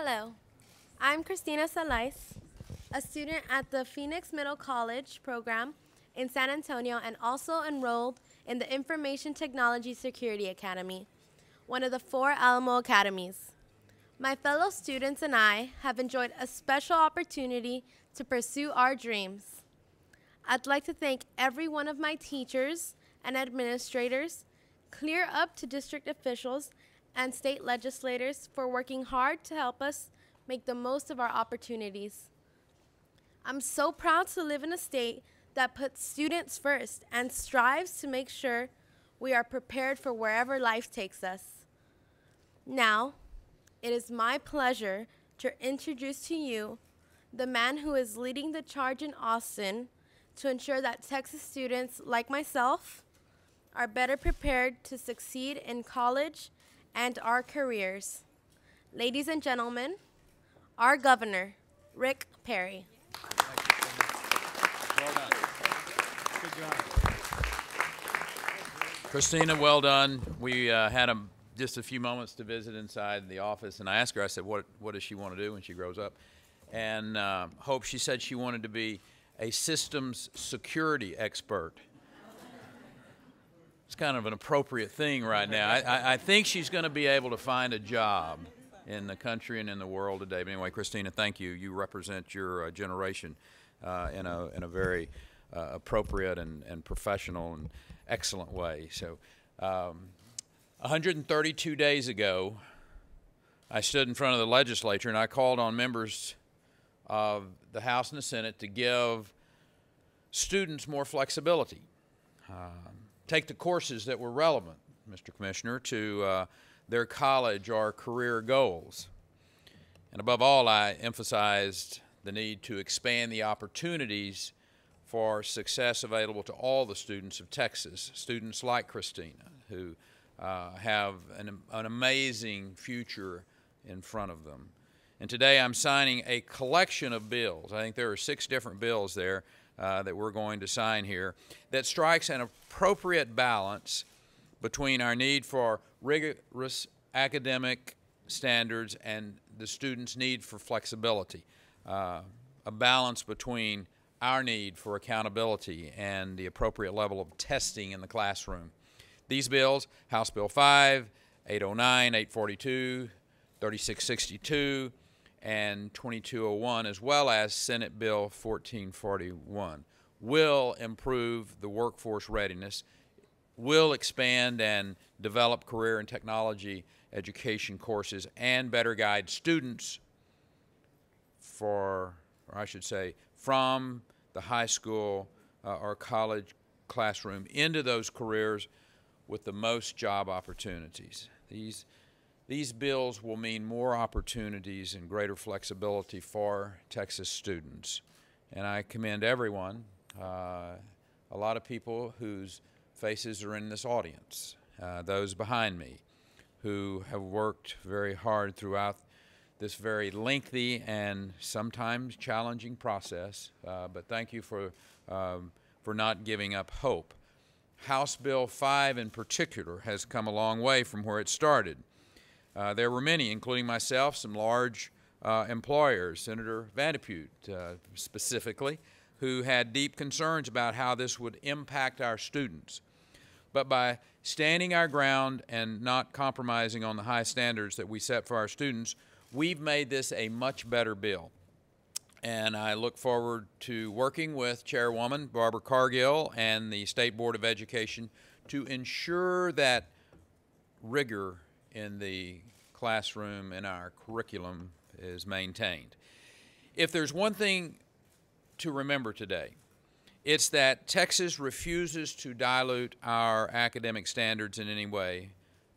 Hello, I'm Christina Salais, a student at the Phoenix Middle College program in San Antonio and also enrolled in the Information Technology Security Academy, one of the 4 Alamo academies. My fellow students and I have enjoyed a special opportunity to pursue our dreams. I'd like to thank every one of my teachers and administrators, clear up to district officials and state legislators for working hard to help us make the most of our opportunities. I'm so proud to live in a state that puts students first and strives to make sure we are prepared for wherever life takes us. Now, it is my pleasure to introduce to you the man who is leading the charge in Austin to ensure that Texas students like myself are better prepared to succeed in college and our careers. Ladies and gentlemen, our governor, Rick Perry. Well done. Good job. Christina, well done. We had just a few moments to visit inside the office, and I asked her, I said, what does she want to do when she grows up? And Hope, she said she wanted to be a systems security expert. It's kind of an appropriate thing right now. I think she's going to be able to find a job in the country and in the world today. But anyway, Christina, thank you. You represent your generation in a very appropriate and professional and excellent way. So 132 days ago, I stood in front of the legislature and I called on members of the House and the Senate to give students more flexibility. Take the courses that were relevant, Mr. Commissioner, to their college or career goals. And above all, I emphasized the need to expand the opportunities for success available to all the students of Texas, students like Christina, who have an amazing future in front of them. And today I'm signing a collection of bills. I think there are 6 different bills there that we're going to sign here that strikes an appropriate balance between our need for rigorous academic standards and the students' need for flexibility, a balance between our need for accountability and the appropriate level of testing in the classroom. These bills, House Bill 5, 809, 842, 3662, and 2201, as well as Senate Bill 1441, will improve the workforce readiness, will expand and develop career and technology education courses, and better guide students for, or I should say, from the high school or college classroom into those careers with the most job opportunities. These bills will mean more opportunities and greater flexibility for Texas students. And I commend everyone, a lot of people whose faces are in this audience, those behind me, who have worked very hard throughout this very lengthy and sometimes challenging process. But thank you for not giving up hope. House Bill 5 in particular has come a long way from where it started. There were many, including myself, some large employers, Senator Vandepute specifically, who had deep concerns about how this would impact our students. But by standing our ground and not compromising on the high standards that we set for our students, we've made this a much better bill. And I look forward to working with Chairwoman Barbara Cargill and the State Board of Education to ensure that rigor in the classroom and our curriculum is maintained. If there's one thing to remember today, it's that Texas refuses to dilute our academic standards in any way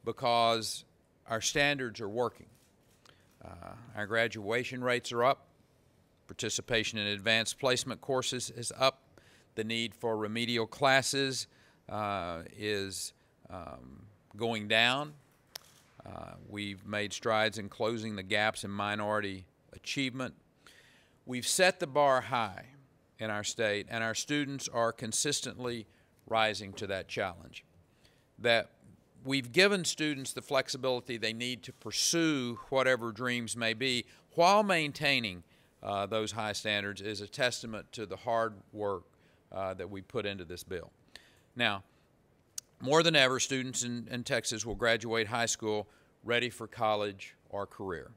because our standards are working. Our graduation rates are up. Participation in advanced placement courses is up. The need for remedial classes is going down. We've made strides in closing the gaps in minority achievement. We've set the bar high in our state, and our students are consistently rising to that challenge. That we've given students the flexibility they need to pursue whatever dreams may be while maintaining those high standards is a testament to the hard work that we put into this bill. Now, more than ever, students in Texas will graduate high school ready for college or career.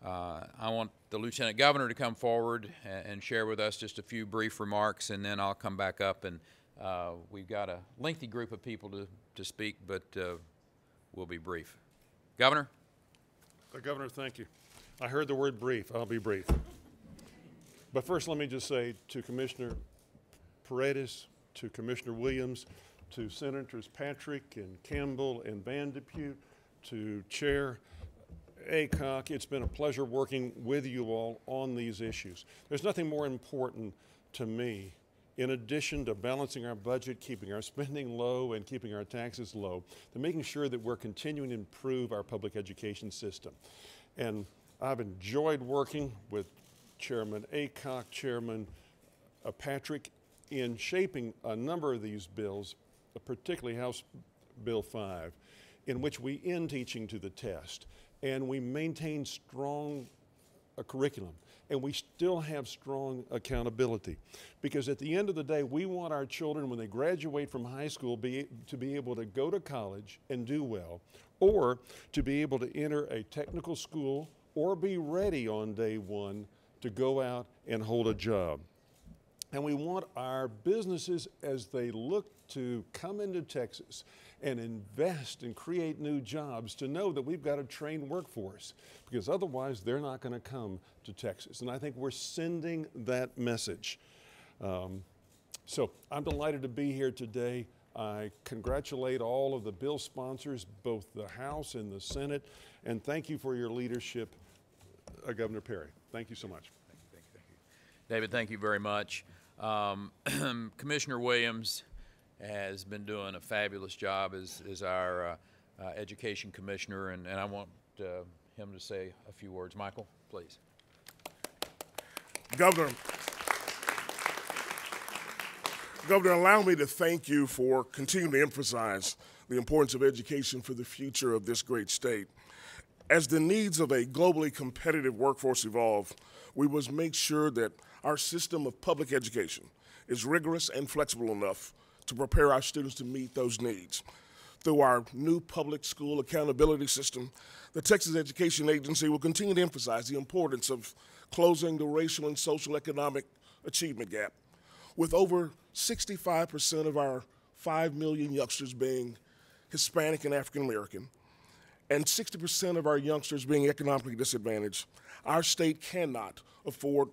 I want the Lieutenant Governor to come forward and share with us just a few brief remarks, and then I'll come back up, and we've got a lengthy group of people to speak, but we'll be brief. Governor? Governor, thank you. I heard the word brief. I'll be brief. But first, let me just say to Commissioner Paredes, to Commissioner Williams, to Senators Patrick and Campbell and Van Depute, to Chair Aycock, it's been a pleasure working with you all on these issues. There's nothing more important to me, in addition to balancing our budget, keeping our spending low, and keeping our taxes low, than making sure that we're continuing to improve our public education system. And I've enjoyed working with Chairman Aycock, Chairman Patrick, in shaping a number of these bills, particularly House Bill 5, in which we end teaching to the test, and we maintain strong curriculum, and we still have strong accountability. Because at the end of the day, we want our children, when they graduate from high school, to be able to go to college and do well, or to be able to enter a technical school or be ready on day one to go out and hold a job. And we want our businesses, as they look to come into Texas and invest and create new jobs, to know that we've got a trained workforce, because otherwise they're not going to come to Texas. And I think we're sending that message. So I'm delighted to be here today. I congratulate all of the bill sponsors, both the House and the Senate, and thank you for your leadership, Governor Perry. Thank you so much. Thank you. David, thank you very much. Commissioner Williams has been doing a fabulous job as our education commissioner, and I want him to say a few words. Michael, please. Governor, allow me to thank you for continuing to emphasize the importance of education for the future of this great state. As the needs of a globally competitive workforce evolve, we must make sure that our system of public education is rigorous and flexible enough to prepare our students to meet those needs. Through our new public school accountability system, the Texas Education Agency will continue to emphasize the importance of closing the racial and social economic achievement gap, with over 65% of our 5 million youngsters being Hispanic and African American, and 60% of our youngsters being economically disadvantaged. Our state cannot afford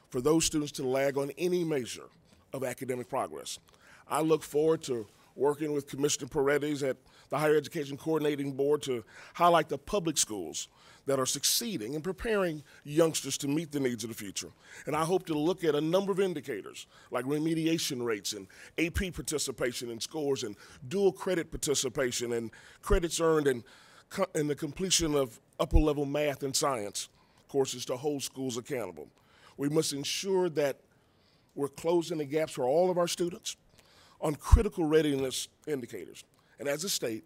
for those students to lag on any measure of academic progress. I look forward to working with Commissioner Paredes at the Higher Education Coordinating Board to highlight the public schools that are succeeding in preparing youngsters to meet the needs of the future. And I hope to look at a number of indicators like remediation rates and AP participation in scores and dual credit participation and credits earned and the completion of upper-level math and science courses to hold schools accountable. We must ensure that we're closing the gaps for all of our students on critical readiness indicators. And as a state,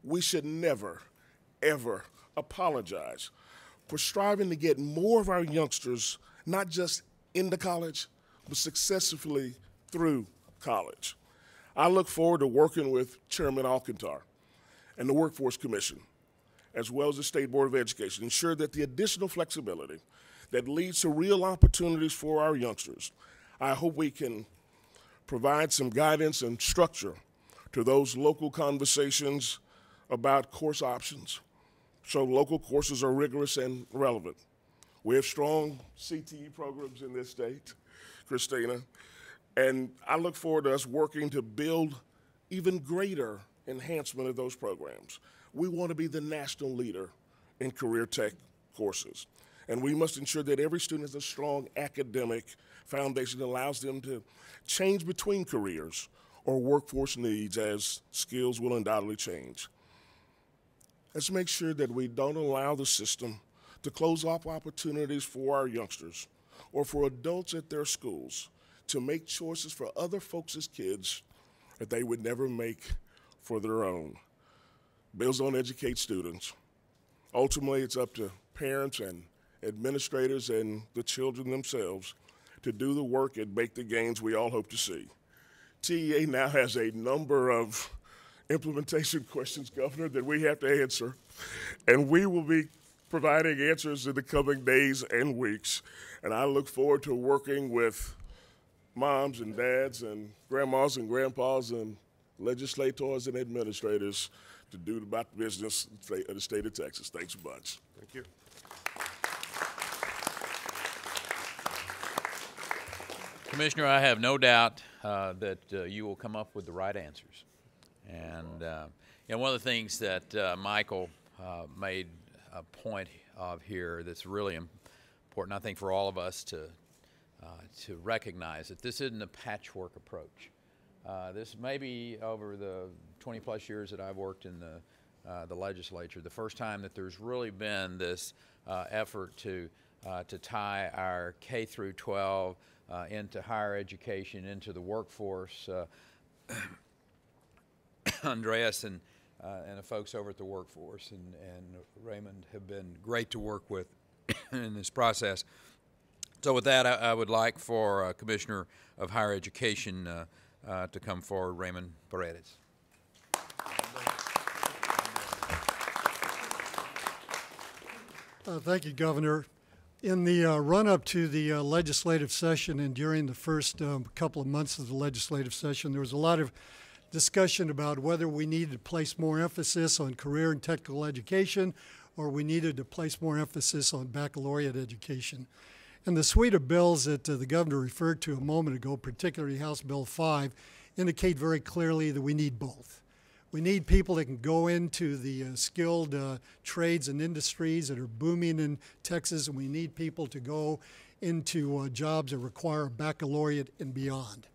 we should never, ever apologize for striving to get more of our youngsters not just into college, but successfully through college. I look forward to working with Chairman Alcantar and the Workforce Commission, as well as the State Board of Education, ensure that the additional flexibility that leads to real opportunities for our youngsters, I hope we can provide some guidance and structure to those local conversations about course options, so local courses are rigorous and relevant. We have strong CTE programs in this state, Christina, and I look forward to us working to build even greater enhancement of those programs. We want to be the national leader in career tech courses, and we must ensure that every student has a strong academic foundation that allows them to change between careers or workforce needs as skills will undoubtedly change. Let's make sure that we don't allow the system to close off opportunities for our youngsters or for adults at their schools to make choices for other folks' kids that they would never make for their own. Bills don't educate students. Ultimately, it's up to parents and administrators and the children themselves to do the work and make the gains we all hope to see. TEA now has a number of implementation questions, Governor, that we have to answer, and we will be providing answers in the coming days and weeks. And I look forward to working with moms and dads and grandmas and grandpas and legislators and administrators to do about the business of the state of Texas. Thanks a bunch. Thank you. Commissioner, I have no doubt that you will come up with the right answers. And one of the things that Michael made a point of here that's really important, I think, for all of us to recognize that this isn't a patchwork approach. This may be over the 20-plus years that I've worked in the legislature, the first time that there's really been this effort to tie our K through 12 into higher education, into the workforce. Andreas and the folks over at the workforce and Raymond have been great to work with in this process. So with that, I would like for Commissioner of Higher Education to come forward, Raymond Paredes. Thank you, Governor. In the run-up to the legislative session and during the first couple of months of the legislative session, there was a lot of discussion about whether we needed to place more emphasis on career and technical education or we needed to place more emphasis on baccalaureate education. And the suite of bills that the governor referred to a moment ago, particularly House Bill 5, indicate very clearly that we need both. We need people that can go into the skilled trades and industries that are booming in Texas, and we need people to go into jobs that require a baccalaureate and beyond.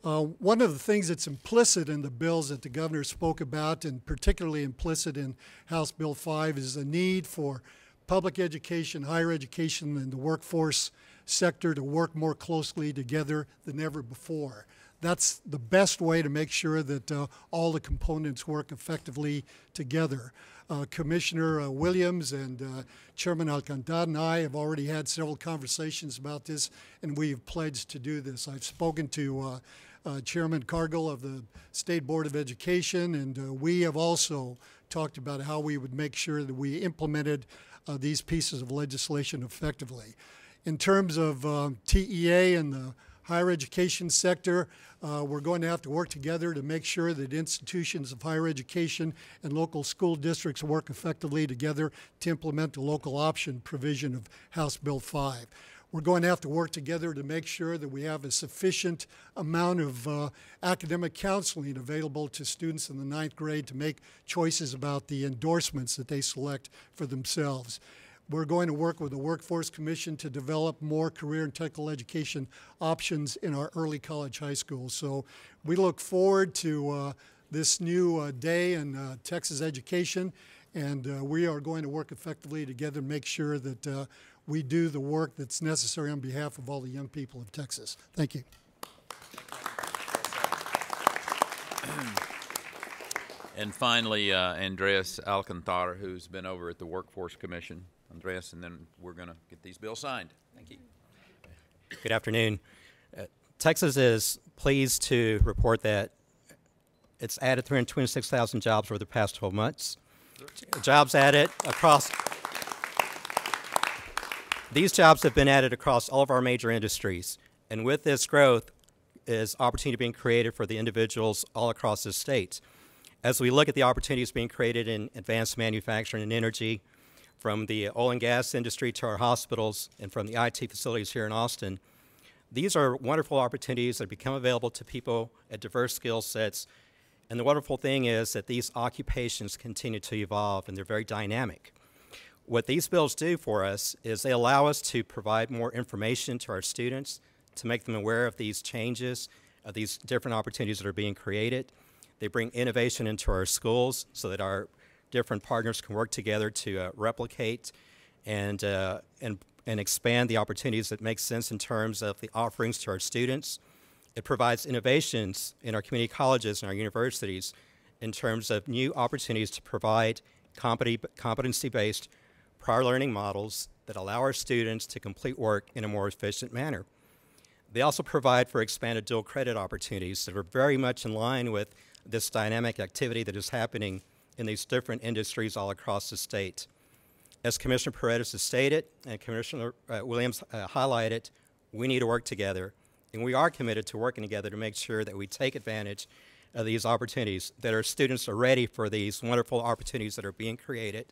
One of the things that's implicit in the bills that the governor spoke about, and particularly implicit in House Bill 5, is the need for public education, higher education, and the workforce sector to work more closely together than ever before. That's the best way to make sure that all the components work effectively together. Commissioner Williams and Chairman Alcantara and I have already had several conversations about this, and we have pledged to do this. I've spoken to Chairman Cargill of the State Board of Education, and we have also talked about how we would make sure that we implemented these pieces of legislation effectively. In terms of TEA and the higher education sector, we're going to have to work together to make sure that institutions of higher education and local school districts work effectively together to implement the local option provision of House Bill 5. We're going to have to work together to make sure that we have a sufficient amount of academic counseling available to students in the 9th grade to make choices about the endorsements that they select for themselves. We're going to work with the Workforce Commission to develop more career and technical education options in our early college high schools. So we look forward to this new day in Texas education, and we are going to work effectively together to make sure that we do the work that's necessary on behalf of all the young people of Texas. Thank you. And finally, Andreas Alcantara, who's been over at the Workforce Commission. Andreas, and then we're going to get these bills signed. Thank you. Good afternoon. Texas is pleased to report that it's added 326,000 jobs over the past 12 months. Jobs added across, these jobs have been added across all of our major industries. And with this growth is opportunity being created for the individuals all across the state. As we look at the opportunities being created in advanced manufacturing and energy, from the oil and gas industry to our hospitals and from the IT facilities here in Austin, these are wonderful opportunities that become available to people at diverse skill sets. And the wonderful thing is that these occupations continue to evolve and they're very dynamic. What these bills do for us is they allow us to provide more information to our students, to make them aware of these changes, of these different opportunities that are being created. They bring innovation into our schools so that our different partners can work together to replicate and expand the opportunities that make sense in terms of the offerings to our students. It provides innovations in our community colleges and our universities in terms of new opportunities to provide competency-based prior learning models that allow our students to complete work in a more efficient manner. They also provide for expanded dual credit opportunities that are very much in line with this dynamic activity that is happening in these different industries all across the state. As Commissioner Paredes has stated and Commissioner Williams highlighted, we need to work together, and we are committed to working together to make sure that we take advantage of these opportunities, that our students are ready for these wonderful opportunities that are being created,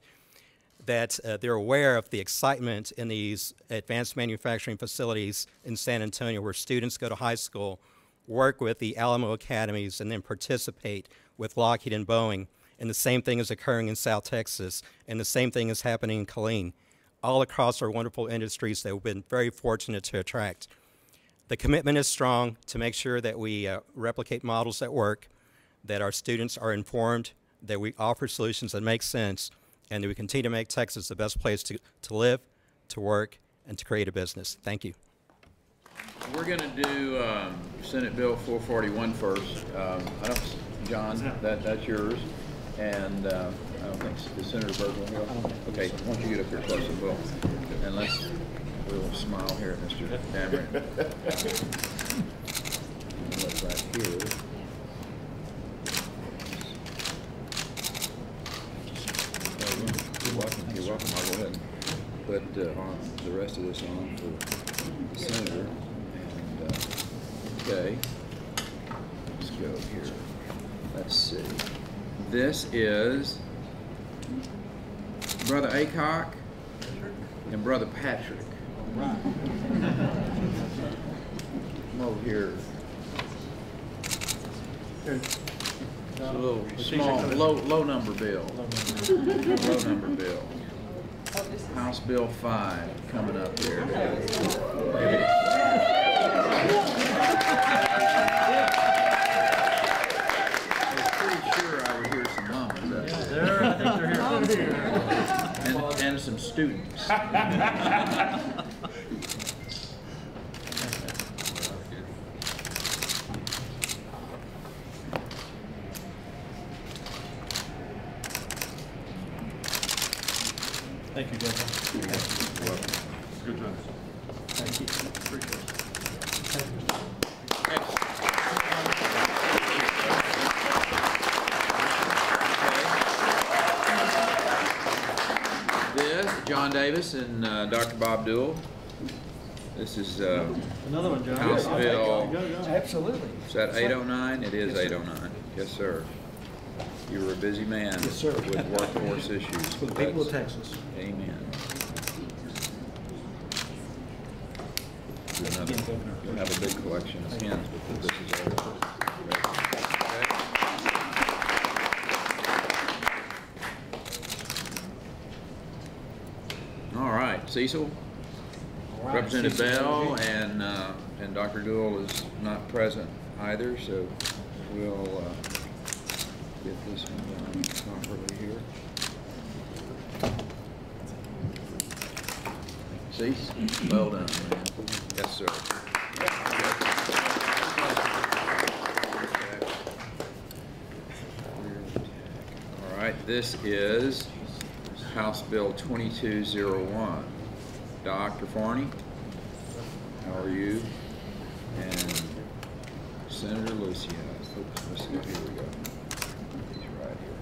that they're aware of the excitement in these advanced manufacturing facilities in San Antonio where students go to high school, work with the Alamo Academies, and then participate with Lockheed and Boeing. And the same thing is occurring in South Texas, and the same thing is happening in Killeen, all across our wonderful industries that we've been very fortunate to attract. The commitment is strong to make sure that we replicate models that work, that our students are informed, that we offer solutions that make sense, and that we continue to make Texas the best place to live, to work, and to create a business. Thank you. We're going to do Senate Bill 441 first. John, that's yours. And I don't think, is Senator Bergman here? Okay, why don't you get up here close and we'll smile here at Mr. Dameron. Look right here. You're welcome. You're welcome. I'll go ahead and put on the rest of this on for the senator. And okay, let's go here. Let's see. This is Brother Acock and Brother Patrick. Right. Come over here. It's a little small, low number bill. Low number bill. House Bill 5 coming up here. And some students. Thank you, Governor. You're welcome. Good job. Thank you. Appreciate it. Thank you. This, John Davis and Dr. Bob Dewell. This is Another one, John. House Bill. Absolutely. Is that 809? It is 809. Yes, sir. You were a busy man. Yes, sir. With workforce issues. For the people of Texas. Amen. You'll have a big collection of pins because this is over. Okay. All right, Cecil. All right, Representative Cecil, Bell and Dr. Dewell is not present either, so we'll get this one done properly here. Cease. Well done, man. Yes, sir. All right, this is House Bill 2201. Dr. Forney, how are you? And Senator Lucia. Let's see, here we go. He's right here.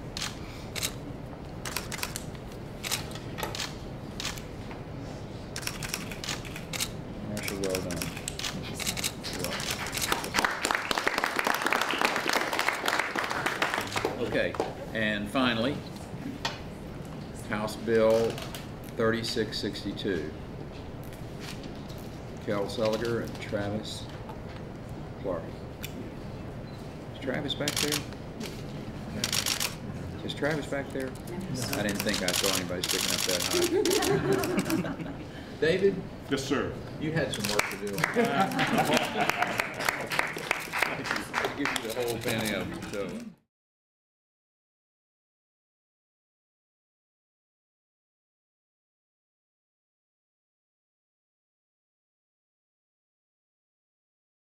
Marshall, well done. Okay, and finally, House Bill 3662. Kel Seliger and Travis Clark. Is Travis back there? Is Travis back there? I didn't think I saw anybody sticking up that high. David? Yes, sir. You had some work to do. I'll give you the whole penny of them. So.